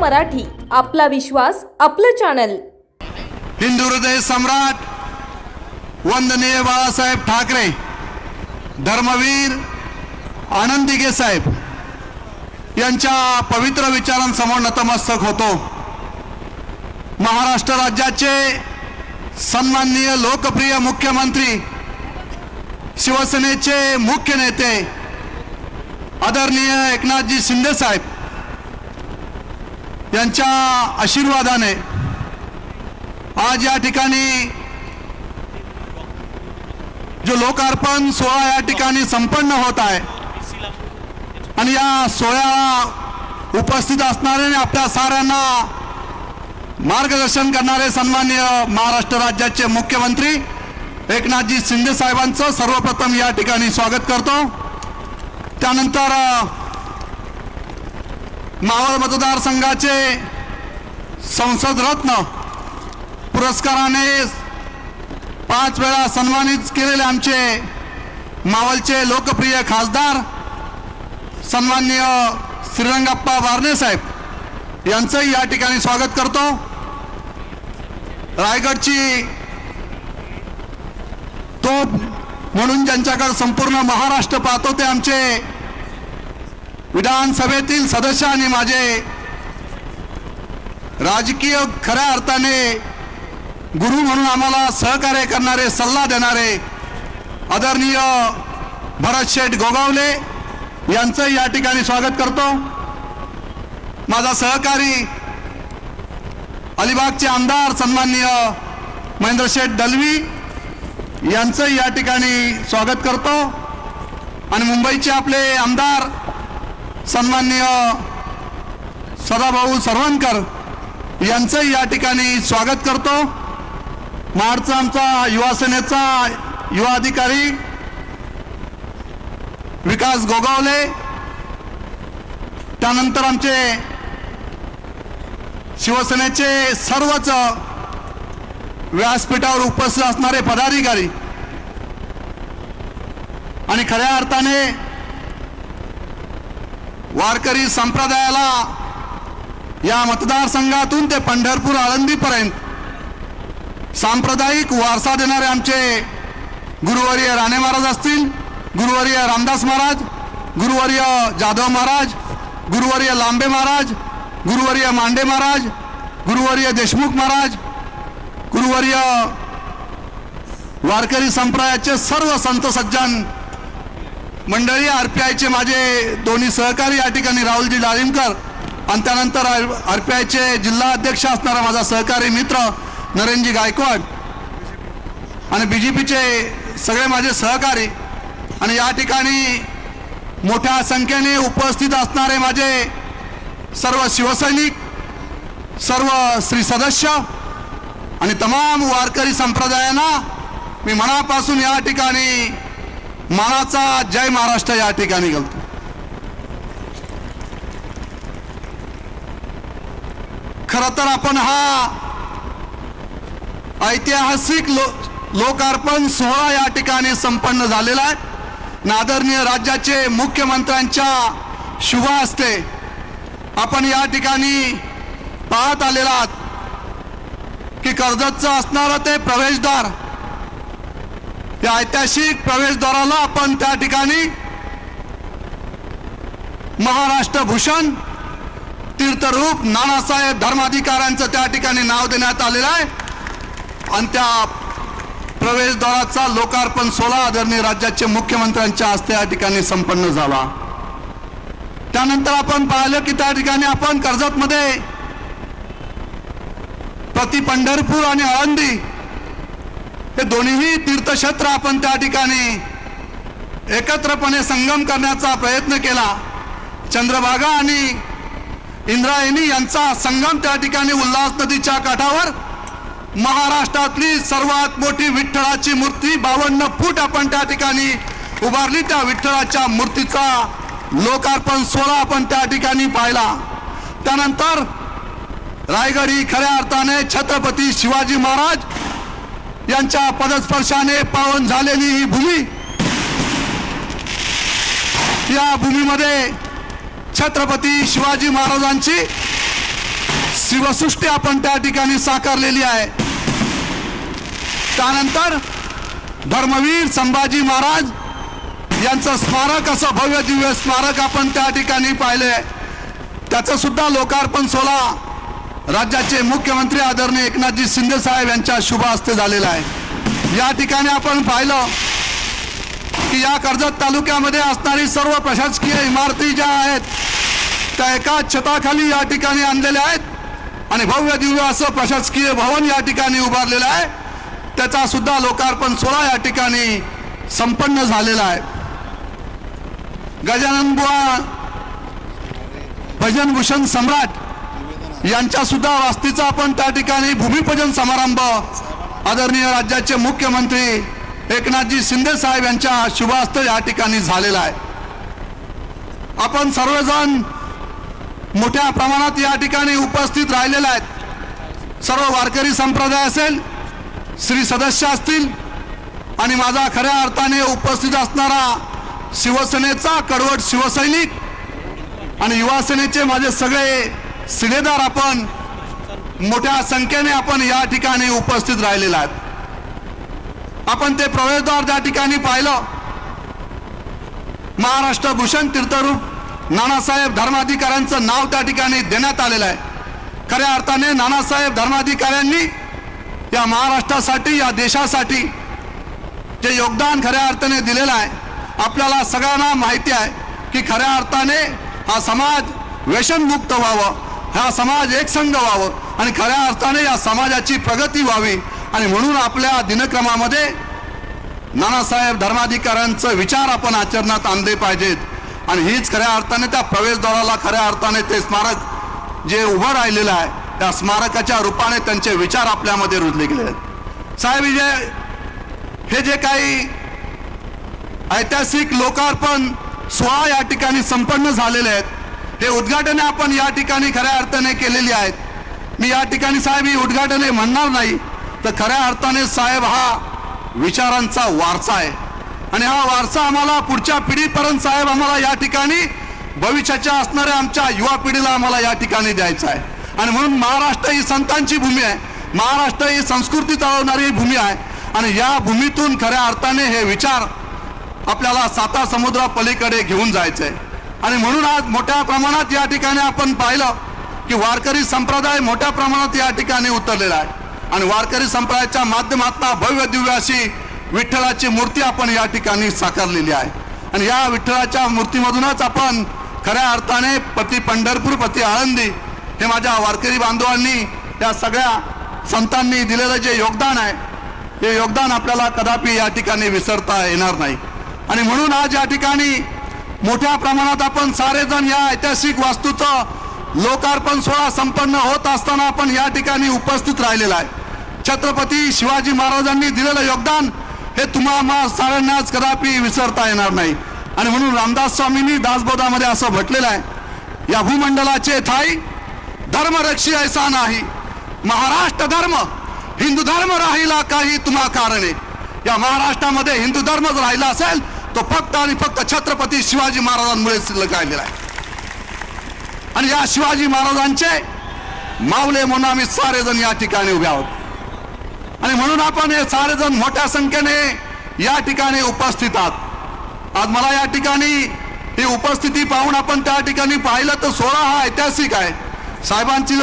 मराठी, आपला विश्वास, आपलं चॅनल. हिंदू हृदय सम्राट वंदनीय बाळासाहेब ठाकरे, धर्मवीर आनंदी साहेब यांच्या पवित्र विचारांसमोर नतमस्तक होतो. महाराष्ट्र राज्याचे सन्माननीय लोकप्रिय मुख्यमंत्री, शिवसेनेचे मुख्य नेते आदरणीय एकनाथजी शिंदे साहेब यांच्या आशीर्वादाने आज या ठिकाणी जो लोकार्पण सोहळा या ठिकाणी संपन्न होत आहे आणि या सोहळ्याला उपस्थित असणारे आपल्या साऱ्यांना मार्गदर्शन करणारे सन्माननीय महाराष्ट्र राज्याचे मुख्यमंत्री एकनाथजी शिंदे साहेबांचं सर्वप्रथम या ठिकाणी स्वागत करतो. त्यानंतर मावळ मतदारसंघाचे संसद रत्न पुरस्काराने 5 वेळा सन्मानित केलेले आमचे मावळचे लोकप्रिय खासदार सन्माननीय श्रीरंगप्पा बारणे साहेब यांचंही या ठिकाणी स्वागत करतो. रायगडची तोप म्हणून ज्यांच्याकडे संपूर्ण महाराष्ट्र पाहतो ते आमचे विधानसभेतील सदस्य आणि माझे राजकीय खऱ्या अर्थाने गुरु म्हणून आम्हाला सहकार्य करणारे, सल्ला देणारे आदरणीय भरत शेठ गोगावले यांचं या ठिकाणी स्वागत करतो. माझा सहकारी अलिबागचे आमदार सन्माननीय महेंद्र शेठ दलवी यांचं या ठिकाणी स्वागत करतो आणि मुंबईचे आपले आमदार सन्माननीय सदाभाऊ सरवणकर यांचं या ठिकाणी स्वागत करतो. महाडचा आमचा युवा सेनेचा युवा अधिकारी विकास गोगावले, त्यानंतर आमचे शिवसेनेचे सर्वच व्यासपीठावर उपस्थित असणारे पदाधिकारी आणि खऱ्या अर्थाने वारकरी संप्रदायाला या मतदारसंघातून ते पंढरपूर आळंदीपर्यंत सांप्रदायिक वारसा देणारे आमचे गुरुवर्य राणे महाराज असतील, गुरुवर्य रामदास महाराज, गुरुवर्य जाधव महाराज, गुरुवर्य लांबे महाराज, गुरुवर्य मांडे महाराज, गुरुवर्य देशमुख महाराज, गुरुवर्य वारकरी संप्रदायाचे सर्व संत सज्जन मंडळी, आरपीआयचे माझे दोन्ही सहकारी या ठिकाणी राहुलजी डाळिंबकर आणि त्यानंतर आरपीआयचे जिल्हा अध्यक्ष असणारा माझा सहकारी मित्र नरेंद्रजी गायकवाड आणि बीजेपीचे सगळे माझे सहकारी आणि या ठिकाणी मोठ्या संख्येने उपस्थित असणारे माझे सर्व शिवसैनिक, सर्व श्री सदस्य आणि तमाम वारकरी संप्रदायांना मी मनापासून या ठिकाणी मानाचा जय महाराष्ट्र या ठिकाणी घालतो. खरं तर आपण हा ऐतिहासिक लोकार्पण सोहळा या ठिकाणी संपन्न झालेला आहे. आदरणीय राज्याचे मुख्यमंत्र्यांच्या शुभ हस्ते आपण या ठिकाणी पाहत आलेला आहात की कर्जतचं असणारं ते प्रवेशद्वार, त्या ऐतिहासिक प्रवेशद्वाराला आपण त्या ठिकाणी महाराष्ट्र भूषण तीर्थरूप नानासाहेब धर्माधिकाऱ्यांचं त्या ठिकाणी नाव देण्यात आलेलं आहे आणि त्या प्रवेशद्वाराचा लोकार्पण सोहळा आदरणीय राज्याचे मुख्यमंत्र्यांच्या हस्ते या ठिकाणी संपन्न झाला. त्यानंतर आपण पाहिलं की त्या ठिकाणी आपण कर्जतमध्ये प्रति पंढरपूर आणि आळंदी हे दोन्ही तीर्थक्षेत्र आपण त्या ठिकाणी एकत्रपणे संगम करण्याचा प्रयत्न केला. चंद्रभागा आणि इंद्रायणी यांचा संगम त्या ठिकाणी उल्हास नदीच्या काठावर महाराष्ट्रातली सर्वात मोठी विठ्ठलाची मूर्ती 52 फूट आपण त्या ठिकाणी उभारली. त्या विठ्ठलाच्या मूर्तीचा लोकार्पण सोहळा आपण त्या ठिकाणी पाहिला. त्यानंतर रायगड ही खऱ्या अर्थाने छत्रपती शिवाजी महाराज यांच्या पदस्पर्शाने पावन झालेली ही भूमी, या भूमीमध्ये छत्रपती शिवाजी महाराजांची शिवसृष्टी आपण त्या ठिकाणी साकारलेली आहे. त्यानंतर धर्मवीर संभाजी महाराज यांचं स्मारक, असं भव्य दिव्य स्मारक आपण त्या ठिकाणी पाहिले. त्याचं सुद्धा लोकार्पण सोहळा राज्याचे मुख्यमंत्री आदरणीय एकनाथजी शिंदे साहेब यांच्या शुभ हस्ते झालेला आहे. या ठिकाणी आपण पाहिलं की या कर्जत तालुक्यामध्ये असणारी सर्व प्रशासकीय इमारती ज्या आहेत त्या एकाच छताखाली या ठिकाणी आणलेल्या आहेत आणि भव्य दिव्य असं प्रशासकीय भवन या ठिकाणी उभारलेलं आहे. त्याचा सुद्धा लोकार्पण सोहळा या ठिकाणी संपन्न झालेला आहे. गजानन बुवा भजनभूषण सम्राट यांच्या सुद्धा वास्तूचा आपण त्या ठिकाणी भूमिपूजन समारंभ आदरणीय राज्याचे मुख्यमंत्री एकनाथजी शिंदे साहेब यांच्या शुभ हस्ते या ठिकाणी झालेला आहे. आपण सर्वजण मोठ्या प्रमाणात या ठिकाणी उपस्थित राहिलेले आहेत. सर्व वारकरी संप्रदाय असेल, श्री सदस्य असतील आणि माझा खऱ्या अर्थाने उपस्थित असणारा शिवसेनेचा कडवट शिवसैनिक आणि युवासेनेचे माझे सगळे शिलेदार आपण मोठ्या संख्येने आपण या ठिकाणी उपस्थित राहिलेला आहेत. आपण ते प्रवेशद्वार त्या ठिकाणी पाहिलं. महाराष्ट्र भूषण तीर्थरूप नानासाहेब धर्माधिकाऱ्यांचं नाव त्या ठिकाणी देण्यात आलेलं आहे. खऱ्या अर्थाने नानासाहेब धर्माधिकाऱ्यांनी या महाराष्ट्रासाठी, या देशासाठी जे योगदान खऱ्या अर्थाने दिलेलं आहे. आपल्याला सगळ्यांना माहिती आहे की खऱ्या अर्थाने हा समाज व्यसनमुक्त व्हावं, हा समाज एकसंघ व्हावं आणि खऱ्या अर्थाने या समाजाची प्रगती व्हावी आणि म्हणून आपल्या दिनक्रमामध्ये नानासाहेब धर्माधिकाऱ्यांचे विचार आपण आचरणात आणले पाहिजेत आणि हीच खऱ्या अर्थाने त्या प्रवेशद्वाराला खऱ्या अर्थाने ते स्मारक जे उभं राहिलेलं आहे त्या स्मारकाच्या रूपाने त्यांचे विचार आपल्यामध्ये रुजले गेले आहेत. साहेब हे जे काही ऐतिहासिक लोकार्पण सोहळा या ठिकाणी संपन्न झालेले आहेत, हे उद्घाटने आपण या ठिकाणी खऱ्या अर्थाने केलेली आहेत. मी या ठिकाणी साहेब ही उद्घाटने म्हणणार नाही, तर खऱ्या अर्थाने साहेब हा विचारांचा वारसा आहे आणि हा वारसा आम्हाला पुढच्या पिढीपर्यंत साहेब आम्हाला या ठिकाणी भविष्याच्या असणाऱ्या आमच्या युवा पिढीला आम्हाला या ठिकाणी द्यायचा आहे. आणि म्हणून महाराष्ट्र ही संतांची भूमी आहे, महाराष्ट्र ही संस्कृती चालवणारी भूमी आहे आणि या भूमीतून खऱ्या अर्थाने हे विचार आपल्याला साता समुद्रा पलीकडे घेऊन जायचंय. आणि म्हणून आज मोठ्या प्रमाणात या ठिकाणी आपण पाहिलं की वारकरी संप्रदाय मोठ्या प्रमाणात या ठिकाणी उतरलेला आहे आणि वारकरी संप्रदायाच्या माध्यमातून भव्य दिव्य अशी विठ्ठलाची मूर्ती आपण या ठिकाणी साकारलेली आहे आणि या विठ्ठलाच्या मूर्तीमधूनच आपण खऱ्या अर्थाने प्रति पंढरपूर प्रति आळंदी हे माझ्या वारकरी बांधवांनी या सगळ्या संतांनी दिलेलं जे योगदान आहे हे योगदान आपल्याला कदापि या ठिकाणी विसरता येणार नाही. आणि म्हणून आज या ठिकाणी मोठ्या प्रमाणात आपण सारेजण या ऐतिहासिक वास्तूचं लोकार्पण सोहळा संपन्न होत असताना आपण या ठिकाणी उपस्थित राहिलेला आहे. छत्रपती शिवाजी महाराजांनी दिलेलं योगदान हे तुम्हाला साऱ्यांनाच कदापि विसरता येणार नाही. आणि म्हणून रामदास स्वामींनी दासबोधामध्ये असं म्हटलेलं आहे, या भूमंडलाचे ठाई धर्मरक्षी ऐसा नाही, महाराष्ट्र धर्म हिंदू धर्म राहिला काही तुम्हा कारणे. या महाराष्ट्रामध्ये हिंदू धर्म राहिला असेल तो फक्त आणि फक्त छत्रपती शिवाजी महाराजांमुळे शिल्लक राहिलेला आहे. आणि या शिवाजी महाराजांचे मावले म्हणून आम्ही सारेजण या ठिकाणी उभे आहोत आणि म्हणून आपण हे सारेजण मोठ्या संख्येने या ठिकाणी उपस्थित आहात. आज मला या ठिकाणी ही उपस्थिती पाहून आपण त्या ठिकाणी पाहिलं तर सोहळा हा ऐतिहासिक आहे. साहेबांची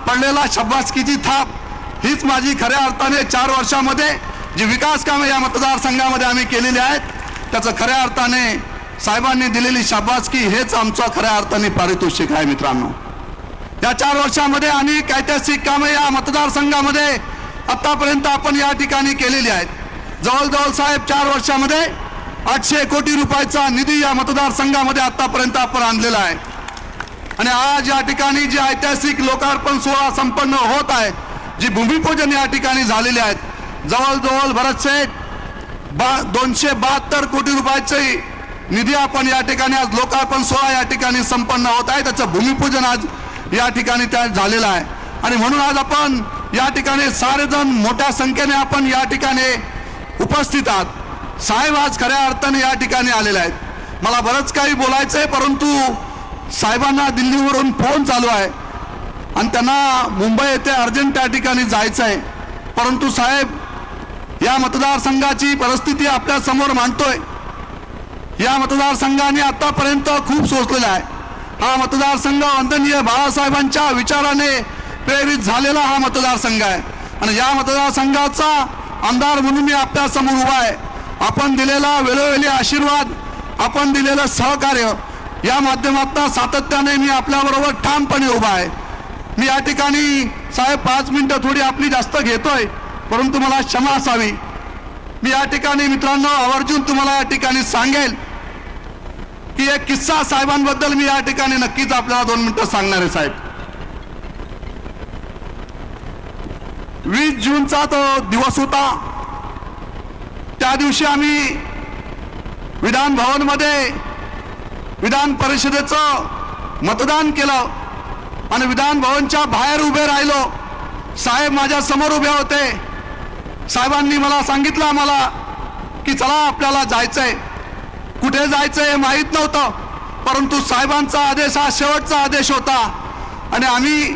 पडलेला शाबासकीची थाप हीच माझी खऱ्या अर्थाने 4 वर्षामध्ये जी विकास कामे या मतदारसंघामध्ये आम्ही केलेली आहेत त्याचं खऱ्या अर्थाने साहेबांनी दिलेली शाबासकी हेच आमचं खऱ्या अर्थाने पारितोषिक आहे. मित्रांनो, या 4 वर्षामध्ये अनेक ऐतिहासिक कामे या मतदारसंघामध्ये आतापर्यंत आपण या ठिकाणी केलेली आहेत. जवळजवळ साहेब 4 वर्षामध्ये 800 कोटी रुपयाचा निधी या मतदारसंघामध्ये आतापर्यंत आपण आणलेला आहे. आणि आज या ठिकाणी जे ऐतिहासिक लोकार्पण सोहळा संपन्न होत आहे, जी भूमिपूजन या ठिकाणी झालेले आहेत, जवळजवळ बरेचसे 272 कोटी रुपयाचे निधी आपण या ठिकाणी आज लोकार्पण सोहळा या ठिकाणी संपन्न होत आहे. त्याचं भूमिपूजन आज या ठिकाणी त्या झालेलं आहे. आणि म्हणून आज आपण या ठिकाणी सारेजण मोठ्या संख्येने आपण या ठिकाणी उपस्थित आहात. साहेब आज खऱ्या अर्थाने या ठिकाणी आलेले आहेत. मला बरंच काही बोलायचं आहे, परंतु साहेबांना दिल्लीवरून फोन चालू आहे आणि त्यांना मुंबई येथे अर्जंट त्या ठिकाणी जायचं आहे. परंतु साहेब, या मतदारसंघाची परिस्थिती आपल्या समोर मांडतोय. या मतदारसंघाने आतापर्यंत खूप सोसलेला आहे. हा मतदारसंघ वंदनीय बाळासाहेबांच्या विचाराने प्रेरित झालेला हा मतदारसंघ आहे आणि या मतदारसंघाचा आमदार म्हणून मी आपल्या समोर उभा आहे. आपण दिलेला वेळोवेळी आशीर्वाद, आपण दिलेलं सहकार्य या माध्यमातून सातत्याने मी आपल्याबरोबर ठामपणे उभा आहे. मी या ठिकाणी साहेब 5 मिनिटं थोडी आपली जास्त घेतोय, परंतु मला क्षमा असावी. मी या ठिकाणी मित्रांनो आवर्जून तुम्हाला या ठिकाणी सांगेल की एक किस्सा साहेबांबद्दल मी या ठिकाणी नक्कीच आपल्याला 2 मिनिटं सांगणार आहे. साहेब, 20 जूनचा तो दिवस होता. त्या दिवशी आम्ही विधान भवनमध्ये विधान परिषदेचं मतदान केलं आणि विधान भवनच्या बाहेर उभे राहिलो. साहेब माझ्या समोर उभे होते. साहेबांनी मला सांगितलं आम्हाला की चला आपल्याला जायचंय. कुठे जायचंय हे माहीत नव्हतं, परंतु साहेबांचा आदेश हा शेवटचा आदेश होता आणि आम्ही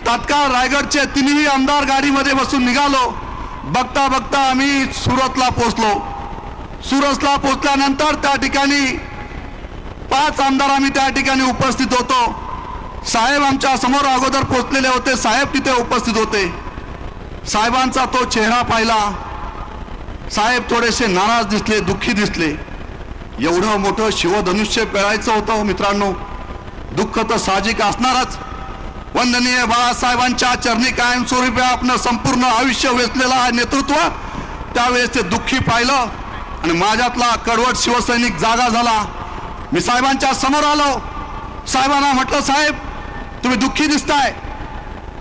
तात्काळ रायगडचे 3ही आमदार गाडीमध्ये बसून निघालो. बघता बघता आम्ही सुरतला पोहोचलो. सुरतला पोहोचल्यानंतर त्या ठिकाणी 5 आमदार आम्ही त्या ठिकाणी उपस्थित होतो. साहेब आमच्या समोर अगोदर पोहोचलेले होते. साहेब तिथे उपस्थित होते. साहेबांचा तो चेहरा पाहिला. साहेब थोडेसे नाराज दिसले, दुःखी दिसले. एवढं मोठं शिवधनुष्य पेळायचं होतं मित्रांनो. दुःख तर साहजिक असणारच. वंदनीय बाळासाहेबांच्या चरणी कायमस्वरूपी आपलं संपूर्ण आयुष्य वेचलेलं हा नेतृत्व त्यावेळेस ते दुःखी पाहिलं आणि माझ्यातला कडवट शिवसैनिक जागा झाला. मी साहेबांच्या समोर आलो. साहेबांना म्हटलं, साहेब तुम्ही दुःखी दिसताय,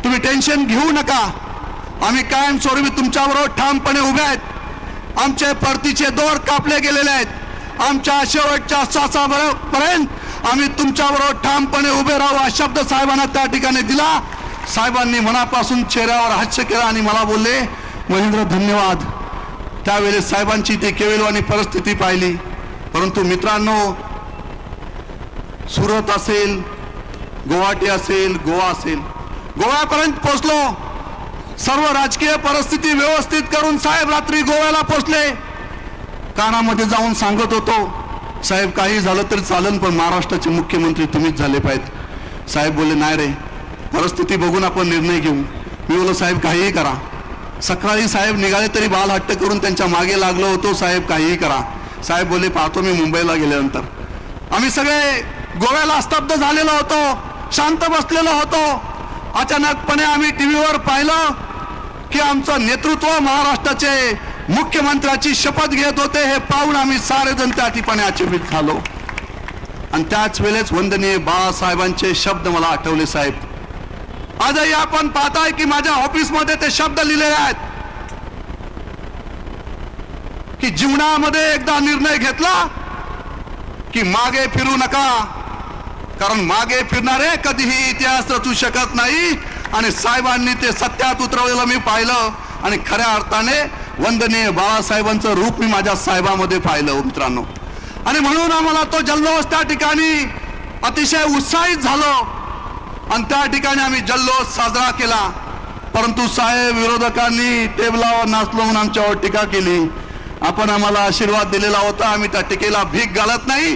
तुम्ही टेन्शन घेऊ नका. आम्ही कायमस्वरूपी तुमच्याबरोबर ठामपणे उभे आहेत. आमचे परतीचे दोर कापले गेलेले आहेत. आमच्या शेवटच्या श्वासापर्यंत आम्ही तुमच्याबरोबर ठामपणे उभे राहू हा शब्द साहेबांना त्या ठिकाणी दिला. साहेबांनी मनापासून चेहऱ्यावर हास्य केला आणि मला बोलले, महेंद्र धन्यवाद. त्यावेळेस साहेबांची ती केविलवाणी परिस्थिती पाहिली. परंतु मित्रांनो, सुरत असेल, गुवाहाटी असेल, गोवा असेल, गोव्यापर्यंत पोहोचलो. सर्व राजकीय परिस्थिती व्यवस्थित करून साहेब रात्री गोव्याला पोहोचले. कानामध्ये जाऊन सांगत होतो, साहेब काही झालं तरी चालेल, पण महाराष्ट्राचे मुख्यमंत्री तुम्हीच झाले पाहिजेत. साहेब बोलले, नाही रे, परिस्थिती बघून आपण निर्णय घेऊ. मी बोललो, साहेब काहीही करा. सकाळी साहेब निघाले तरी बाल हट्ट करून त्यांच्या मागे लागलो होतो, साहेब काहीही करा. साहेब बोलले, पाहतो मी मुंबईला गेल्यानंतर. आम्ही सगळे गोव्याला स्तब्ध झालेलो होतो, शांत बसलेलो होतो. अचानकपणे आम्ही टीव्हीवर पाहिलं की आमचं नेतृत्व महाराष्ट्राचे मुख्यमंत्र्याची शपथ घेत होते. हे पाहून आम्ही सारेजण त्या ठिकाणी अचंबित झालो आणि त्याच वेळेस वंदनीय बाळासाहेबांचे शब्द मला आठवले. साहेब, आजही आपण पाहताय की माझ्या ऑफिसमध्ये ते शब्द लिहिलेले आहेत की जीवनामध्ये एकदा निर्णय घेतला की मागे फिरू नका, कारण मागे फिरणारे कधीही इतिहास रचू शकत नाही. आणि साहेबांनी ते सत्यात उतरवलेलं मी पाहिलं आणि खऱ्या अर्थाने वंदनीय बाळासाहेबांचं रूप मी माझ्या साहेबांमध्ये पाहिलं मित्रांनो. आणि म्हणून आम्हाला तो जल्लोष त्या ठिकाणी अतिशय उत्साहित झालो आणि त्या ठिकाणी आम्ही जल्लोष साजरा केला. परंतु साहेब विरोधकांनी टेबलावर नाचलो म्हणून आमच्यावर टीका केली. आपण आम्हाला आशीर्वाद दिलेला होता, आम्ही त्या टीकेला भीक घालत नाही,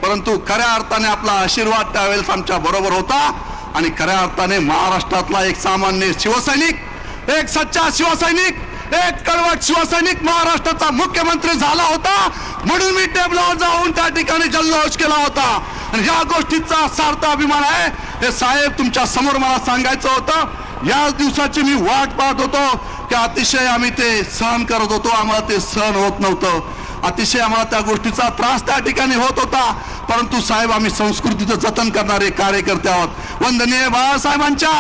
परंतु खऱ्या अर्थाने आपला आशीर्वाद त्यावेळेस आमच्या बरोबर होता. आणि खऱ्या अर्थाने महाराष्ट्रातला एक सामान्य शिवसैनिक, एक सच्चा शिवसैनिक, एक कडवट शिवसैनिक महाराष्ट्राचा मुख्यमंत्री झाला होता. म्हणून मी टेबलावर जाऊन त्या ठिकाणी जल्लोष केला होता आणि या गोष्टीचा सार्थ अभिमान आहे. हे साहेब तुमच्या समोर मला सांगायचं होतं. याच दिवसाची मी वाट पाहत होतो की अतिशय आम्ही ते सहन करत होतो. आम्हाला ते सहन होत नव्हतं. अतिशय आम्हाला त्या गोष्टीचा त्रास त्या ठिकाणी होत होता. परंतु साहेब, आम्ही संस्कृतीचं जतन करणारे कार्यकर्ते आहोत. वंदनीय बाळासाहेबांच्या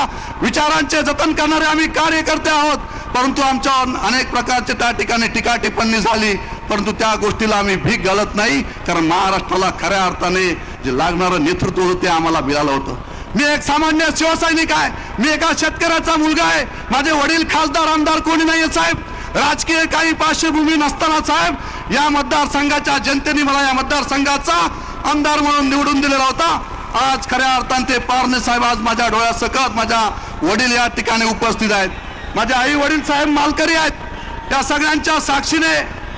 विचारांचे जतन करणारे आम्ही कार्यकर्ते आहोत. परंतु आमच्यावर अनेक प्रकारचे त्या ठिकाणी टीका टिप्पणी झाली, परंतु त्या गोष्टीला आम्ही भीक घालत नाही, कारण महाराष्ट्राला खऱ्या अर्थाने जे लागणारं नेतृत्व होतं ते आम्हाला मिळालं होतं. मी एक सामान्य शिवसैनिक आहे. मी एका शेतकऱ्याचा मुलगा आहे. माझे वडील खासदार आमदार कोणी नाही साहेब. राजकीय काही पार्श्वभूमी नसताना साहेब या मतदारसंघाच्या जनतेने मला या मतदारसंघाचा आमदार म्हणून निवडून दिलेला होता. आज खऱ्या अर्थाने ते पारणे साहेब आज माझ्या डोळ्यासकट, माझ्या वडील या ठिकाणी उपस्थित आहेत, माझे आई वडील साहेब मालकरी आहेत. त्या सगळ्यांच्या साक्षीने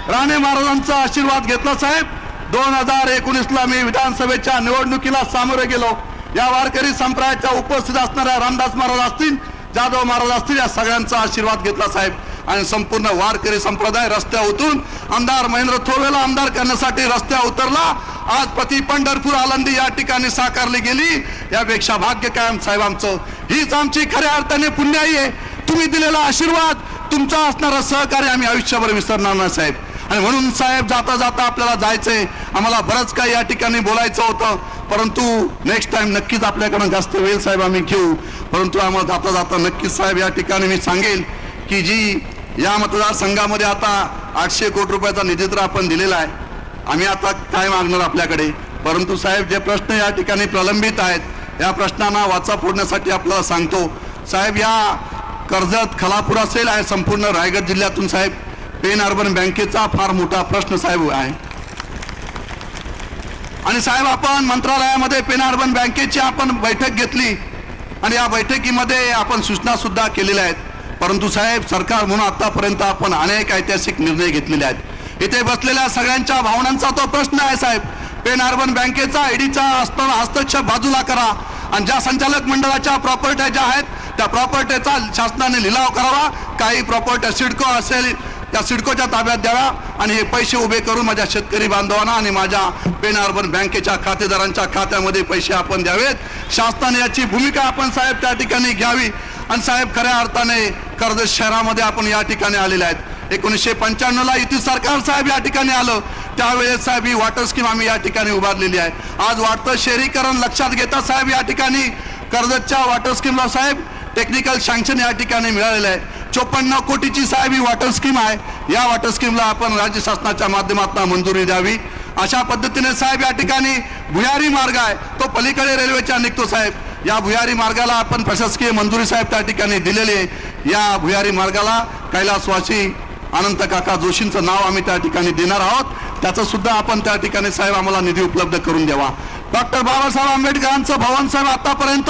राणे महाराजांचा आशीर्वाद घेतला साहेब. 2019ला मी विधानसभेच्या निवडणुकीला सामोरे गेलो. या वारकरी संप्रदायाच्या उपस्थित असणाऱ्या रामदास महाराज असतील, जाधव महाराज असतील, या सगळ्यांचा आशीर्वाद घेतला साहेब. आणि संपूर्ण वारकरी संप्रदाय रस्त्यावर उतरून आमदार महेंद्र थोरवेला आमदार करण्यासाठी रस्त्यावर उतरला. आज प्रति पंढरपूर आळंदी या ठिकाणी साकारली गेली. यापेक्षा भाग्य कायम साहेब आमचं. हीच आमची खऱ्या अर्थाने पुण्याई आहे. तुम्ही दिलेला आशीर्वाद, तुमचा असणारा सहकार्य आम्ही आयुष्यभर विसरणार नाही साहेब. आणि म्हणून साहेब जाता जाता आपल्याला जायचंय. आम्हाला बरंच काही या ठिकाणी बोलायचं होतं, परंतु नेक्स्ट टाइम नक्कीच आपल्याकडून जास्त वेळ साहेब आम्ही घेऊ. परंतु आम्हाला जाता जाता नक्कीच साहेब या ठिकाणी मी सांगेल की जी या मतदारसंघामध्ये आता 800 कोटी रुपयाचा निधी तर आपण दिलेला आहे. आम्ही आता काय मागणार आपल्याकडे, परंतु साहेब जे प्रश्न या ठिकाणी प्रलंबित आहेत, या प्रश्नांना वाचा फोडण्यासाठी आपल्याला सांगतो साहेब. या कर्जत, खालापूर असेल आहे, संपूर्ण रायगड जिल्ह्यातून साहेब पेन अर्बन बँकेचा फार मोठा प्रश्न साहेब आहे. आणि साहेब आपण मंत्रालयामध्ये पेन अर्बन बँकेची आपण बैठक घेतली आणि या बैठकीमध्ये आपण सूचना सुद्धा केलेल्या आहेत. परंतु साहेब सरकार म्हणून आतापर्यंत आपण अनेक ऐतिहासिक निर्णय घेतलेले आहेत. इथे बसलेल्या सगळ्यांच्या भावनांचा तो प्रश्न आहे साहेब. पेन अर्बन बँकेचा ईडीचा हस्तक्षेप बाजूला करा आणि ज्या संचालक मंडळाच्या प्रॉपर्ट्या ज्या आहेत त्या प्रॉपर्टीचा शासनाने लिलाव करावा. काही प्रॉपर्ट्या सिडको असेल त्या सिडकोच्या ताब्यात द्याव्या आणि हे पैसे उभे करून माझ्या शेतकरी बांधवांना आणि माझ्या पेन अर्बन बँकेच्या खातेदारांच्या खात्यामध्ये पैसे आपण द्यावेत. शासनाने याची भूमिका आपण साहेब त्या ठिकाणी घ्यावी. आणि साहेब खऱ्या अर्थाने कर्जत शहरामध्ये आपण या ठिकाणी आलेले आहेत. 1995ला युती सरकार साहेब या ठिकाणी आलं, त्यावेळेस साहेब ही वॉटर स्कीम आम्ही या ठिकाणी उभारलेली आहे. आज वाढतं शहरीकरण लक्षात घेता साहेब या ठिकाणी कर्जतच्या वॉटर स्कीमला साहेब टेक्निकल सँक्शन या ठिकाणी मिळालेलं आहे. 54 कोटीची साहेब ही वॉटर स्कीम आहे. या वॉटर स्कीमला आपण राज्य शासनाच्या माध्यमातून मंजुरी द्यावी. अशा पद्धतीने साहेब या ठिकाणी भुयारी मार्ग आहे, तो पलीकडे रेल्वेच्या निघतो साहेब. या भुयारी मार्गाला आपण प्रशासकीय मंजुरी साहेब त्या ठिकाणी दिलेली आहे. या भुयारी मार्गाला कैलासवासी अनंत काका जोशींचं नाव आम्ही त्या ठिकाणी देणार आहोत. त्याचं सुद्धा आपण त्या ठिकाणी साहेब आम्हाला निधी उपलब्ध करून द्यावा. डॉक्टर बाबासाहेब आंबेडकरांचं भवन साहेब आतापर्यंत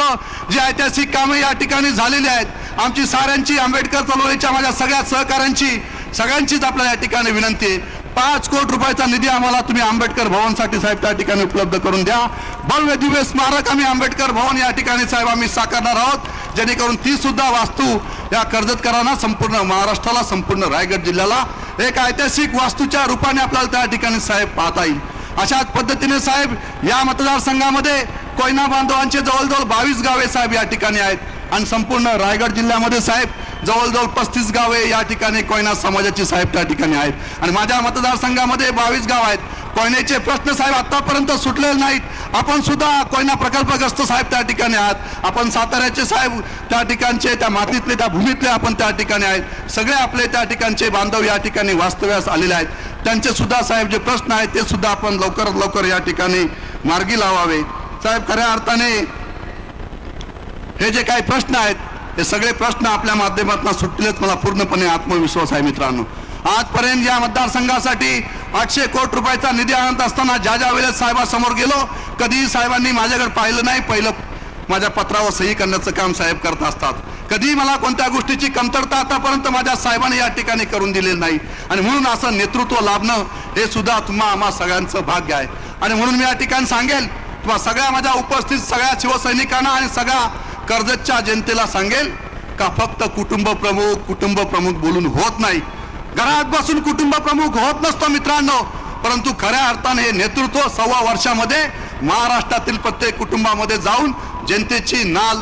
जी ऐतिहासिक कामे या ठिकाणी झालेली आहेत, आमची साऱ्यांची आंबेडकर चळवळीच्या माझ्या सगळ्या सहकाऱ्यांची सगळ्यांचीच आपल्याला या ठिकाणी विनंती आहे. 5 कोटी रुपयाचा निधी आम्हाला तुम्ही आंबेडकर भवनसाठी साहेब त्या ठिकाणी उपलब्ध करून द्या. भव्य दिव्य स्मारक आम्ही आंबेडकर भवन या ठिकाणी साहेब आम्ही साकारणार आहोत, जेणेकरून ती सुद्धा वास्तू या कर्जतकरांना, संपूर्ण महाराष्ट्राला, संपूर्ण रायगड जिल्ह्याला एक ऐतिहासिक वास्तूच्या रूपाने आपल्याला त्या ठिकाणी साहेब पाहता येईल. अशाच पद्धतीने साहेब या मतदारसंघामध्ये कोयना बांधवांचे जवळजवळ 22 गावे साहेब या ठिकाणी आहेत आणि संपूर्ण रायगड जिल्ह्यामध्ये साहेब जवळजवळ 35 गावे या ठिकाणी कोयना समाजाची साहेब त्या ठिकाणी आहेत. आणि माझ्या मतदारसंघामध्ये 22 गाव आहेत. कोयनेचे प्रश्न साहेब आतापर्यंत सुटलेले नाहीत. आपण सुद्धा कोयना प्रकल्पग्रस्त साहेब त्या ठिकाणी आहात. आपण साताऱ्याचे साहेब त्या ठिकाणचे, त्या मातीतले, त्या भूमीतले आपण त्या ठिकाणी आहेत. सगळे आपले त्या ठिकाणचे बांधव या ठिकाणी वास्तव्यास आलेले आहेत. त्यांचे सुद्धा साहेब जे प्रश्न आहेत ते सुद्धा आपण लवकरात लवकर या ठिकाणी मार्गी लावावे. साहेब खऱ्या अर्थाने हे जे काही प्रश्न आहेत हे सगळे प्रश्न आपल्या माध्यमातून सुटलेच मला पूर्णपणे आत्मविश्वास आहे. मित्रांनो, आजपर्यंत या मतदारसंघासाठी 800 कोटी रुपयाचा निधी आणत असताना ज्या ज्या वेळेस साहेबांसमोर गेलो, कधीही साहेबांनी माझ्याकडे पाहिलं नाही. पहिलं माझ्या पत्रावर सही करण्याचं काम साहेब करत असतात. कधीही मला कोणत्या गोष्टीची कमतरता आतापर्यंत माझ्या साहेबांनी या ठिकाणी करून दिलेलं नाही. आणि म्हणून असं नेतृत्व लाभणं हे सुद्धा आम्हा सगळ्यांचं भाग्य आहे. आणि म्हणून मी या ठिकाणी सांगेल किंवा सगळ्या माझ्या उपस्थित सगळ्या शिवसैनिकांना आणि सगळ्या कर्जतच्या जनतेला सांगेल का फक्त कुटुंब प्रमुख बोलून होत नाही. घरात बसून कुटुंब प्रमुख होत नसतो मित्रांनो, परंतु खऱ्या अर्थाने हे नेतृत्व 1.25 वर्षामध्ये महाराष्ट्रातील प्रत्येक कुटुंबामध्ये जाऊन जनतेची नाल